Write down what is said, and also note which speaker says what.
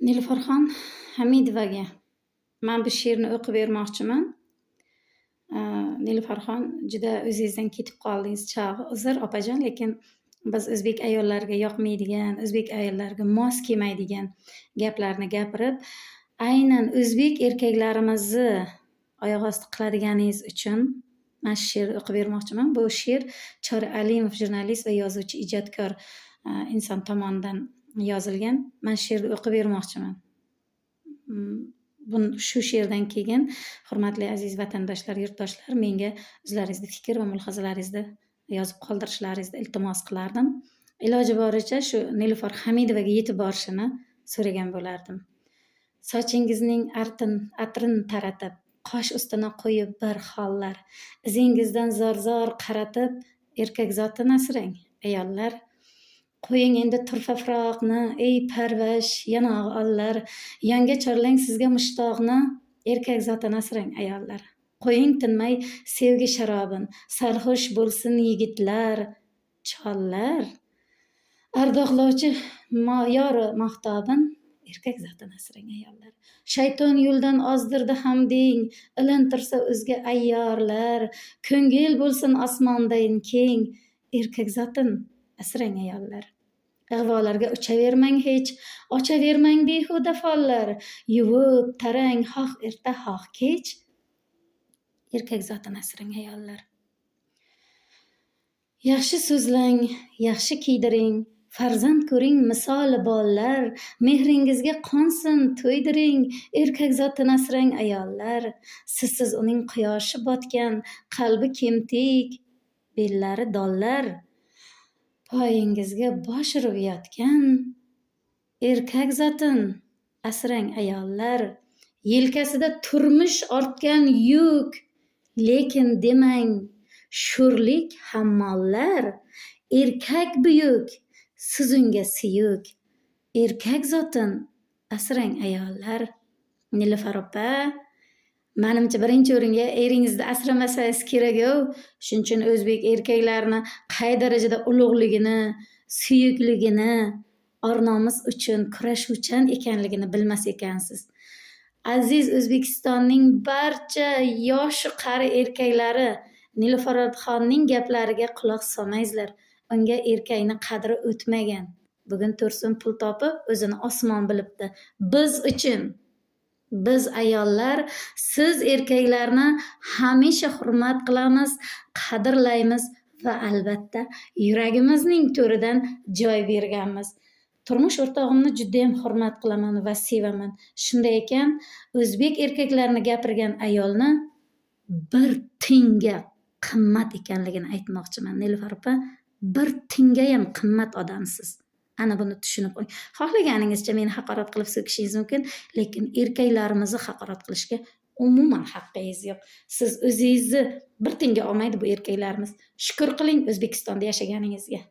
Speaker 1: Nilufar Hamidovaga men bu she'rni o'qib bermoqchiman. Nilufarxon, juda o'zingizdan ketib qoldingiz chog'i. Uzr opajon, lekin biz o'zbek ayollariga yoqmaydigan, o'zbek ayollariga mos kelmaydigan gaplarni gapirib, aynan o'zbek erkaklarimizni oyoq osti qiladiganingiz uchun men shu she'rni o'qib bermoqchiman. Bu she'r Chori Alimov jurnalist va yozuvchi, ijodkor inson tomonidan yozilgan. Men she'rni o'qib bermoqchiman. Shu she'rdan keyin, hurmatli aziz vatandoshlar, yurtdoshlar, menga o'zlaringizni fikr va mulahazalaringizni yozib qoldirishlaringizni iltimos qilardim. Iloji boricha shu Nilufar Hamidovaga yetib borishini so'ragan bo'lardim. Sochingizning atrini taratib, qosh ustini qo'yib bir hollar, izingizdan zor-zor qaratib, erkak zotini asrang, ayollar. Qo'ying endi turfa firoqni, ey parvash, yanog'i ollar, yonga chorlang sizga mushtoqni, erkak zotini asrang, ayollar. Qo'ying tinmay sevgi sharobin, sarxush bo'lsin yigitlar, chollar. Ardoqlovchi yori mahtobin, erkak zotini asrang, ayollar. Shayton yo'ldan ozdirdi ham deng, ilintirsa o'zga ayyorlar, ko'ngil bo'lsin osmondayin keng, erkak zotin asrang, ayollar. Ig'volarga uchavermang hech, ochavermang behuda follar, yuvib tarang xoh erta xoh kech, erkak zotini asrang, ayollar. Yaxshi so'zlang, yaxshi kiydiring, farzand ko'ring misoli bollar, mehringizga qonsin to'ydiring, erkak zotini asrang, ayollar. Sizsiz uning quyoshi botgan, qalbi kemtik, bellari dollar, poyingizga bosh urib yotgan, erkak zotin asrang, ayollar. Yelkasida turmush ortgan yuk, lekin demang sho'rlik hammollar, erkak buyuk, siz unga suyuk, erkak zotin asrang, ayollar. Nilufar opa, menimcha birinchi o'ringa eringizni asramasangiz kerak-ku. Shuning uchun o'zbek erkaklarini qay darajada ulug'ligini, suyukligini, or-nomus uchun kurashuvchan ekanligini bilmas ekansiz. Aziz O'zbekistonning barcha yosh qari erkaklari Nilufarxonning gaplariga quloq solmaysizlar. Unga erkakni qadri o'tmagan. Bugun 4 so'm pul topib, o'zini osmon bilibdi. Biz uchun, biz ayollar, siz erkaklarni hamisha hurmat qilamiz, qadrlaymiz va albatta yuragimizning to'ridan joy berganmiz. Turmush o'rtog'imni juda ham hurmat qilaman va sevaman. Shunday ekan, o'zbek erkaklarini gapirgan ayolni bir tiyinga qimmat ekanligini aytmoqchiman. Nilufar opa, bir tiyinga ham qimmat odamsiz. Ana buni tushunib qo'ying. Xohlaganingizcha meni haqorat qilib so'kishingiz mumkin, lekin erkaklarimizni haqorat qilishga umuman haqqingiz yo'q. Siz o'zingizni bir tiyinga olmaydi bu erkaklarimiz. Shukr qiling O'zbekistonda yashaganingizga.